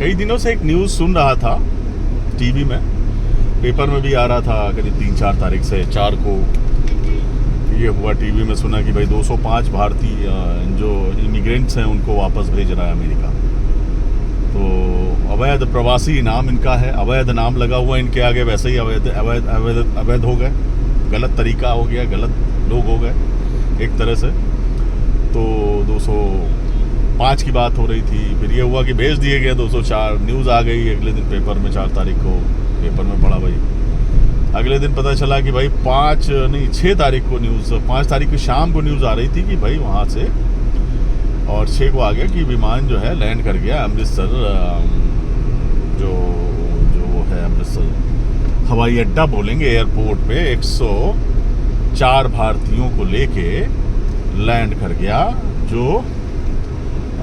कई दिनों से एक न्यूज़ सुन रहा था टीवी में, पेपर में भी आ रहा था करीब 3-4 तारीख से 4 को ये हुआ। टीवी में सुना कि भाई 205 भारतीय जो इमिग्रेंट्स हैं उनको वापस भेज रहा है अमेरिका। तो अवैध प्रवासी नाम इनका है, अवैध नाम लगा हुआ इनके आगे, वैसे ही अवैध हो गए, गलत तरीका हो गया, गलत लोग हो गए एक तरह से। तो 205 की बात हो रही थी, फिर ये हुआ कि भेज दिए गए 204। न्यूज़ आ गई अगले दिन पेपर में, 4 तारीख को पेपर में पढ़ा भाई। अगले दिन पता चला कि भाई 6 तारीख को न्यूज़, 5 तारीख की शाम को न्यूज़ आ रही थी कि भाई वहाँ से, और 6 को आ गया कि विमान जो है लैंड कर गया अमृतसर, जो है अमृतसर हवाई अड्डा बोलेंगे, एयरपोर्ट पे 104 भारतीयों को लेके लैंड कर गया, जो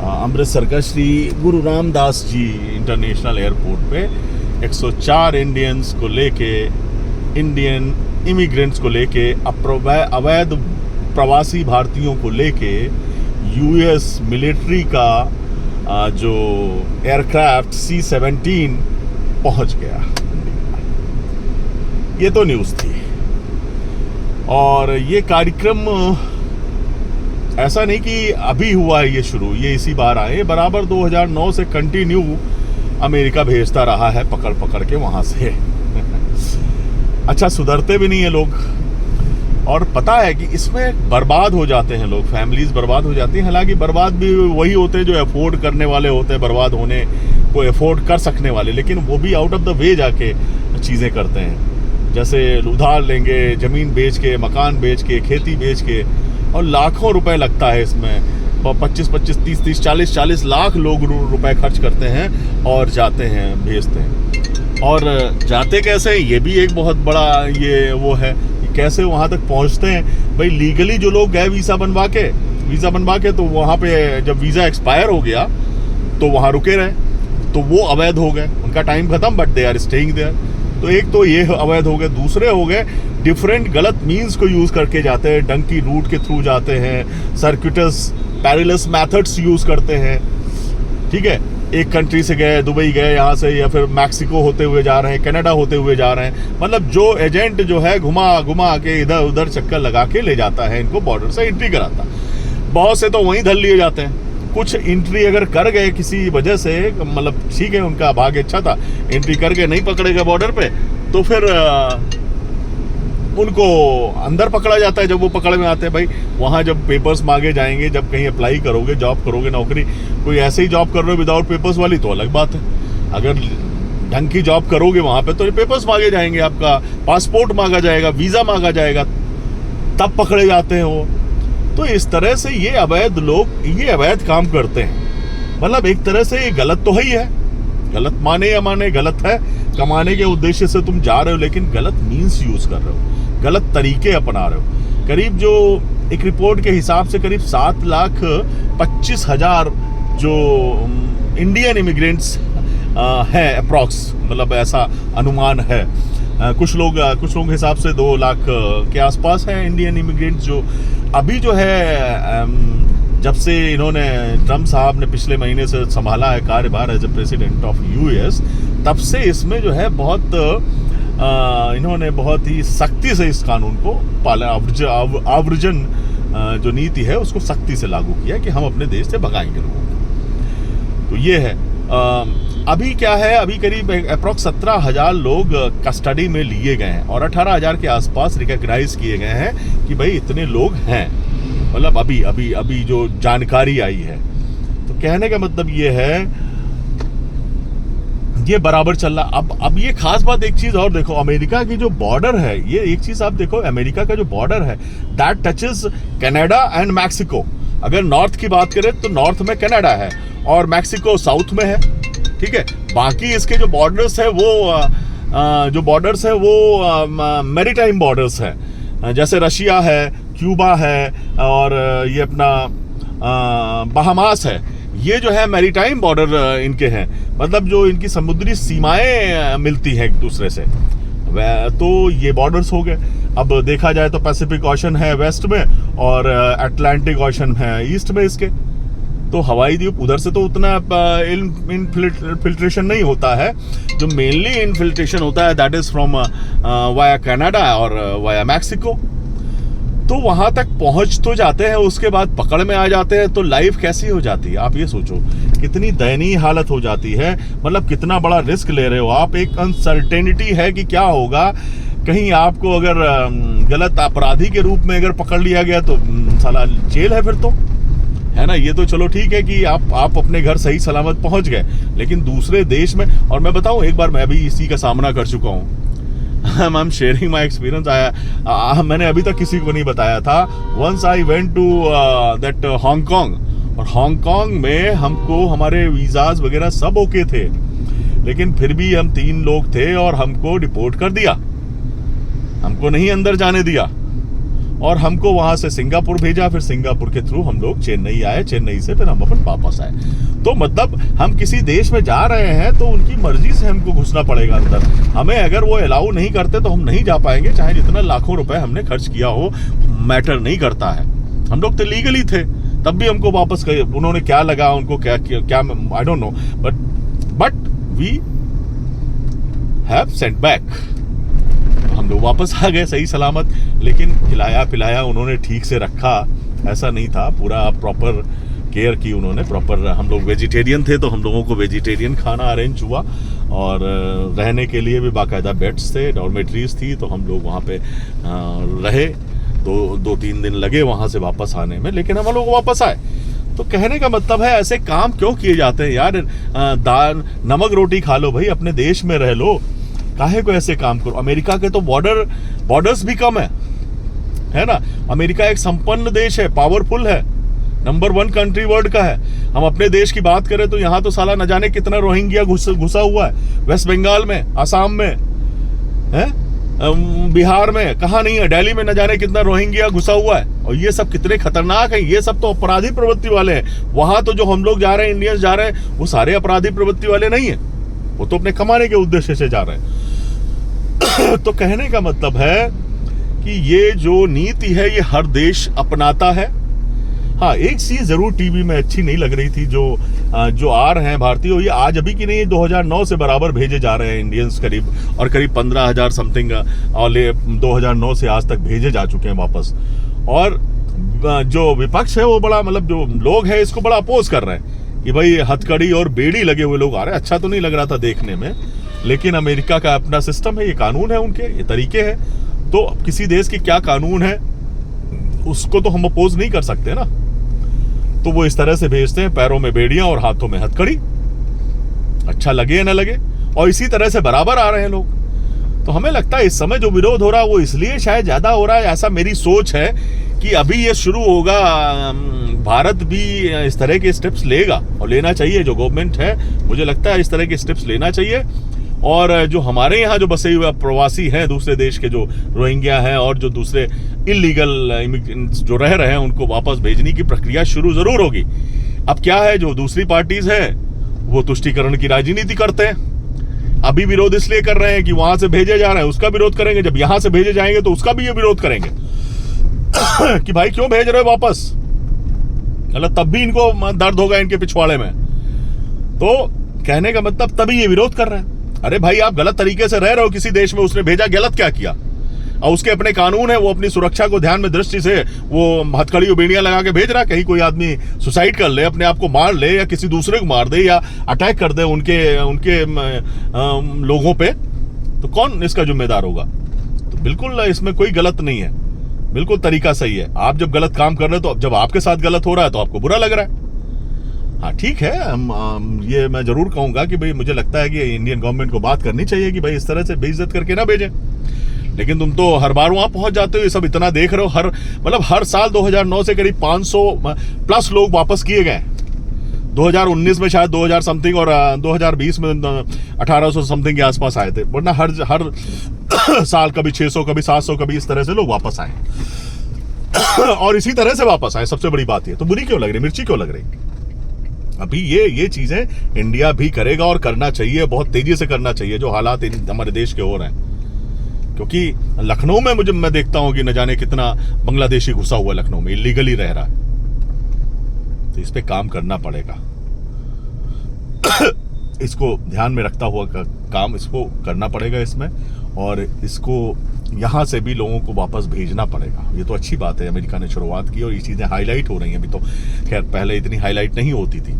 अमृतसर का श्री गुरु रामदास जी इंटरनेशनल एयरपोर्ट पे 104 इंडियंस को लेके, इंडियन इमिग्रेंट्स को लेके, अवैध प्रवासी भारतीयों को लेके यूएस मिलिट्री का जो एयरक्राफ्ट C-17 पहुंच गया। ये तो न्यूज़ थी। और ये कार्यक्रम ऐसा नहीं कि अभी हुआ है ये शुरू, ये इसी बार आए, बराबर 2009 से कंटिन्यू अमेरिका भेजता रहा है पकड़ पकड़ के वहाँ से। अच्छा, सुधरते भी नहीं है लोग, और पता है कि इसमें बर्बाद हो जाते हैं लोग, फैमिलीज बर्बाद हो जाती हैं। हालांकि बर्बाद भी वही होते हैं जो अफोर्ड करने वाले होते हैं, बर्बाद होने को अफोर्ड कर सकने वाले, लेकिन वो भी आउट ऑफ द वे जाके चीज़ें करते हैं। जैसे उधार लेंगे, ज़मीन बेच के, मकान बेच के, खेती बेच के, और लाखों रुपए लगता है इसमें। 25-25, 30-30, 40-40 लाख लोग रुपए खर्च करते हैं और जाते हैं, भेजते हैं। और जाते कैसे, ये भी एक बहुत बड़ा ये वो है, कैसे वहाँ तक पहुँचते हैं। भाई लीगली जो लोग गए वीज़ा बनवा के, तो वहाँ पे जब वीज़ा एक्सपायर हो गया तो वहाँ रुके रहे, तो वो अवैध हो गए, उनका टाइम खत्म, but they are staying there. तो एक तो ये अवैध हो गए, दूसरे हो गए डिफरेंट गलत मीन्स को यूज़ करके जाते हैं, डंकी रूट के थ्रू जाते हैं, सर्किटस पैरेलस मेथड्स यूज़ करते हैं। ठीक है, एक कंट्री से गए, दुबई गए यहाँ से, या फिर मैक्सिको होते हुए जा रहे हैं, कनाडा होते हुए जा रहे हैं। मतलब जो एजेंट जो है घुमा के इधर उधर चक्कर लगा के ले जाता है, इनको बॉर्डर से एंट्री कराता। बहुत से तो वहीं धर लिए जाते हैं। कुछ एंट्री अगर कर गए किसी वजह से, मतलब ठीक है उनका भाग्य अच्छा था, एंट्री करके नहीं पकड़े गए बॉर्डर पे, तो फिर उनको अंदर पकड़ा जाता है। जब वो पकड़ में आते हैं भाई, वहाँ जब पेपर्स मांगे जाएंगे, जब कहीं अप्लाई करोगे, जॉब करोगे, नौकरी, कोई ऐसे ही जॉब कर रहे हो विदाउट पेपर्स वाली, तो अलग बात है। अगर ढंग की जॉब करोगे वहाँ पे, तो पेपर्स मांगे जाएंगे, आपका पासपोर्ट मांगा जाएगा, वीज़ा मांगा जाएगा, तब पकड़े जाते हैं वो। तो इस तरह से ये अवैध लोग ये अवैध काम करते हैं। मतलब एक तरह से ये गलत तो ही है, गलत माने या माने गलत है। कमाने के उद्देश्य से तुम जा रहे हो, लेकिन गलत मीन्स यूज कर रहे हो, गलत तरीके अपना रहे हो। करीब जो एक रिपोर्ट के हिसाब से करीब 7,25,000 जो इंडियन इमिग्रेंट्स हैं अप्रॉक्स, मतलब ऐसा अनुमान है। कुछ लोग के हिसाब से 2 लाख के आसपास हैं इंडियन इमिग्रेंट्स, जो अभी जो है जब से इन्होंने, ट्रम्प साहब ने पिछले महीने से संभाला है कार्यभार as a president of US, तब से इसमें जो है बहुत इन्होंने बहुत ही सख्ती से इस कानून को पाला, आव्रजन जो नीति है उसको सख्ती से लागू किया कि हम अपने देश से भगाएंगे लोगों को। तो ये है। अभी क्या है, अभी करीब अप्रॉक्स 17,000 लोग कस्टडी में लिए गए हैं और 18,000 के आसपास रिकॉग्नाइज किए गए हैं कि भाई इतने लोग हैं। मतलब अभी जो जानकारी आई है, तो कहने का मतलब ये है, ये बराबर चल रहा। अब ये खास बात, एक चीज और देखो, अमेरिका की जो बॉर्डर है, ये एक चीज आप देखो, अमेरिका का जो बॉर्डर है that touches Canada and Mexico. अगर नॉर्थ की बात करें तो नॉर्थ में कनाडा है और मैक्सिको साउथ में है। ठीक है, बाकी इसके जो बॉर्डर्स है वो मैरीटाइम बॉर्डर्स है, जैसे रशिया है, क्यूबा है, और ये अपना बहामास है। ये जो है मैरीटाइम बॉर्डर इनके हैं, मतलब जो इनकी समुद्री सीमाएं मिलती हैं एक दूसरे से, तो ये बॉर्डर्स हो गए। अब देखा जाए तो पैसिफिक ओशन है वेस्ट में और अटलांटिक ओशन है ईस्ट में इसके। तो हवाई द्वीप उधर से तो उतना इनफिल्ट्रेशन नहीं होता है। जो मेनली इनफिल्ट्रेशन होता है that is from via Canada और वाया मैक्सिको। तो वहां तक पहुंच तो जाते हैं, उसके बाद पकड़ में आ जाते हैं, तो लाइफ कैसी हो जाती है आप ये सोचो, कितनी दयनीय हालत हो जाती है। मतलब कितना बड़ा रिस्क ले रहे हो आप, एक अनसर्टेनिटी है कि क्या होगा, कहीं आपको अगर गलत अपराधी के रूप में अगर पकड़ लिया गया तो साला जेल है फिर तो, है ना। ये तो चलो ठीक है कि आप अपने घर सही सलामत पहुंच गए, लेकिन दूसरे देश में, और मैं बताऊं एक बार मैं भी इसी का सामना कर चुका हूं। I am sharing my experience. मैंने अभी तक किसी को नहीं बताया था। Once I went to that Hong Kong, और हांगकांग में हमको हमारे वीजाज वगैरह सब ओके थे, लेकिन फिर भी हम 3 लोग थे और हमको डिपोर्ट कर दिया, हमको नहीं अंदर जाने दिया, और हमको वहां से सिंगापुर भेजा। फिर सिंगापुर के थ्रू हम लोग चेन्नई आए, चेन्नई से फिर हम अपन वापस आए। तो मतलब हम किसी देश में जा रहे हैं तो उनकी मर्जी से हमको घुसना पड़ेगा अंदर। हमें अगर वो अलाउ नहीं करते तो हम नहीं जा पाएंगे, चाहे जितना लाखों रुपए हमने खर्च किया हो, मैटर नहीं करता है। हम लोग तो लीगली थे, तब भी हमको वापस गए। उन्होंने क्या लगा, उनको क्या I don't know, but we have sent back. हम लोग वापस आ गए सही सलामत, लेकिन खिलाया पिलाया उन्होंने ठीक से रखा, ऐसा नहीं था, पूरा प्रॉपर केयर की उन्होंने, प्रॉपर। हम लोग वेजिटेरियन थे तो हम लोगों को वेजिटेरियन खाना अरेंज हुआ, और रहने के लिए भी बाकायदा बेड्स थे, डॉर्मेट्रीज थी, तो हम लोग वहाँ पे रहे। 2-3 दिन लगे वहाँ से वापस आने में, लेकिन हम लोग वापस आए। तो कहने का मतलब है ऐसे काम क्यों किए जाते हैं यार। दाल नमक रोटी खा लो भाई, अपने देश में रह लो, काहे को ऐसे काम करो। अमेरिका के तो बॉर्डर्स भी कम है ना। अमेरिका एक संपन्न देश है, पावरफुल है, नंबर 1 कंट्री वर्ल्ड का है। हम अपने देश की बात करें तो यहाँ तो साला न जाने कितना रोहिंग्या घुसा हुआ है, वेस्ट बंगाल में, आसाम में है, बिहार में, कहाँ नहीं है, दिल्ली में न जाने कितना रोहिंग्या घुसा हुआ है। और ये सब कितने खतरनाक है, ये सब तो अपराधी प्रवृत्ति वाले हैं। वहां तो जो हम लोग जा रहे हैं, इंडियंस जा रहे हैं, वो सारे अपराधी प्रवृत्ति वाले नहीं है, वो तो अपने कमाने के उद्देश्य से जा रहे हैं। तो कहने का मतलब है कि ये जो नीति है ये हर देश अपनाता है। हाँ, एक चीज जरूर टीवी में अच्छी नहीं लग रही थी, जो आ रहे हैं भारतीय, ये आज अभी की नहीं, 2009 से बराबर भेजे जा रहे हैं इंडियंस करीब, और करीब 15,000 समथिंग और 2009 से आज तक भेजे जा चुके हैं वापस। और जो विपक्ष है वो बड़ा, मतलब जो लोग हैं इसको बड़ा अपोज कर रहे हैं कि भाई हथकड़ी और बेड़ी लगे हुए लोग आ रहे हैं। अच्छा तो नहीं लग रहा था देखने में, लेकिन अमेरिका का अपना सिस्टम है, ये कानून है उनके, ये तरीके हैं। तो किसी देश की क्या कानून है उसको तो हम अपोज नहीं कर सकते ना। तो वो इस तरह से भेजते हैं, पैरों में बेड़ियां और हाथों में हथकड़ी, अच्छा लगे या ना लगे, और इसी तरह से बराबर आ रहे हैं लोग। तो हमें लगता है इस समय जो विरोध हो रहा है वो इसलिए शायद ज्यादा हो रहा है, ऐसा मेरी सोच है कि अभी ये शुरू होगा, भारत भी इस तरह के स्टेप्स लेगा, और लेना चाहिए। जो गवर्नमेंट है मुझे लगता है इस तरह के स्टेप्स लेना चाहिए। और जो हमारे यहाँ जो बसे हुए प्रवासी हैं दूसरे देश के, जो रोहिंग्या हैं और जो दूसरे इलीगल इमिग्रेंट्स जो रह रहे हैं, उनको वापस भेजने की प्रक्रिया शुरू जरूर होगी। अब क्या है, जो दूसरी पार्टीज है वो तुष्टीकरण की राजनीति करते हैं। अभी विरोध इसलिए कर रहे हैं कि वहां से भेजे जा रहे हैं, उसका विरोध करेंगे, जब यहां से भेजे जाएंगे तो उसका भी ये विरोध करेंगे कि भाई क्यों भेज रहे हो वापस, मतलब तब भी इनको दर्द होगा इनके पिछवाड़े में। तो कहने का मतलब तभी ये विरोध कर रहे हैं। अरे भाई आप गलत तरीके से रह रहे हो किसी देश में, उसने भेजा, गलत क्या किया, और उसके अपने कानून है, वो अपनी सुरक्षा को ध्यान में दृष्टि से वो हथकड़ी और बेड़ियां लगा के भेज रहा है। कहीं कोई आदमी सुसाइड कर ले, अपने आप को मार ले, या किसी दूसरे को मार दे, या अटैक कर दे उनके लोगों पे, तो कौन इसका जिम्मेदार होगा। तो बिल्कुल इसमें कोई गलत नहीं है, बिल्कुल तरीका सही है। आप जब गलत काम कर रहे हो, तो जब आपके साथ गलत हो रहा है तो आपको बुरा लग रहा है। हाँ ठीक है, ये मैं जरूर कहूंगा कि भाई मुझे लगता है कि इंडियन गवर्नमेंट को बात करनी चाहिए कि भाई इस तरह से बेइज्जत करके ना भेजें। लेकिन तुम तो हर बार वहां पहुंच जाते हो, ये सब इतना देख रहे हो। हर साल 2009 से करीब 500 प्लस लोग वापस किए गए। 2019 में शायद 2000 समथिंग, और 2020 में 1800 समथिंग के आसपास आए थे। वरना हर साल कभी 600, कभी 700, कभी इस तरह से लोग वापस आए और इसी तरह से वापस आए। सबसे बड़ी बात ये तो बुरी क्यों लग रही, मिर्ची क्यों लग रही। अभी ये चीजें इंडिया भी करेगा, और करना चाहिए, बहुत तेजी से करना चाहिए, जो हालात हमारे देश के हो रहे हैं। क्योंकि लखनऊ में मैं देखता हूं कि न जाने कितना बांग्लादेशी घुसा हुआ लखनऊ में, इलीगली रह रहा है। तो इस पे काम करना पड़ेगा। इसको ध्यान में रखता हुआ काम इसको करना पड़ेगा इसमें, और इसको यहाँ से भी लोगों को वापस भेजना पड़ेगा। ये तो अच्छी बात है, अमेरिका ने शुरुआत की और ये चीज़ें हाईलाइट हो रही हैं। अभी तो खैर पहले इतनी हाईलाइट नहीं होती थी,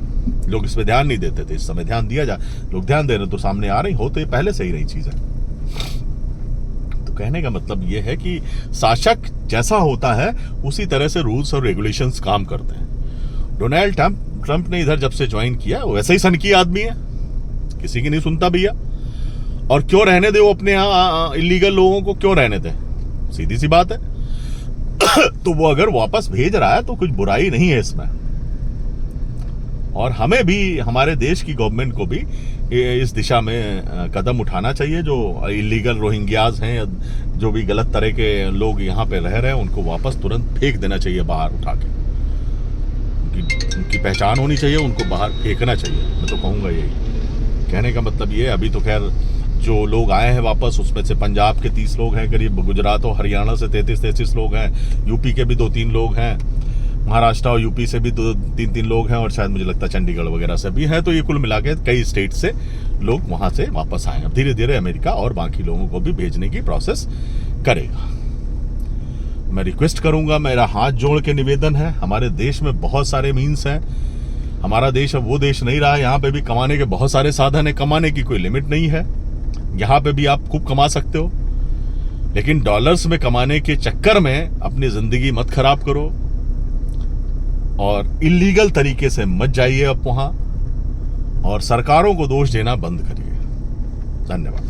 लोग इस पर ध्यान नहीं देते थे। इस समय ध्यान दिया जा, लोग ध्यान दे रहे तो सामने आ रही हो, तो ये पहले से ही रही चीज़ें। तो कहने का मतलब ये है कि शासक जैसा होता है उसी तरह से रूल्स और रेगुलेशंस काम करते हैं। डोनाल्ड ट्रंप ने इधर जब से ज्वाइन किया वो वैसे ही सनकी आदमी है, किसी की नहीं सुनता भैया। और क्यों रहने दे वो अपने यहाँ इलीगल लोगों को, क्यों रहने दे, सीधी सी बात है। तो वो अगर वापस भेज रहा है तो कुछ बुराई नहीं है इसमें। और हमें भी, हमारे देश की गवर्नमेंट को भी इस दिशा में कदम उठाना चाहिए। जो इलीगल रोहिंग्याज हैं, जो भी गलत तरह के लोग यहाँ पे रह रहे हैं, उनको वापस तुरंत फेंक देना चाहिए बाहर उठा के। उनकी पहचान होनी चाहिए, उनको बाहर फेंकना चाहिए। मैं तो कहूँगा यही। कहने का मतलब ये, अभी तो खैर जो लोग आए हैं वापस, उसमें से पंजाब के 30 लोग हैं करीब, गुजरात और हरियाणा से 33 लोग हैं, यूपी के भी 2-3 लोग हैं, महाराष्ट्र और यूपी से भी 2-3 लोग हैं, और शायद मुझे लगता है चंडीगढ़ वगैरह से भी हैं। तो ये कुल मिला के कई स्टेट से लोग वहाँ से वापस आए। अब धीरे धीरे अमेरिका और बाकी लोगों को भी भेजने की प्रोसेस करेगा। मैं रिक्वेस्ट करूँगा, मेरा हाथ जोड़ के निवेदन है, हमारे देश में बहुत सारे मीन्स हैं। हमारा देश अब वो देश नहीं रहा, यहाँ पे भी कमाने के बहुत सारे साधन है, कमाने की कोई लिमिट नहीं है। यहाँ पे भी आप खूब कमा सकते हो, लेकिन डॉलर्स में कमाने के चक्कर में अपनी जिंदगी मत खराब करो और इलीगल तरीके से मत जाइए अब वहाँ, और सरकारों को दोष देना बंद करिए। धन्यवाद।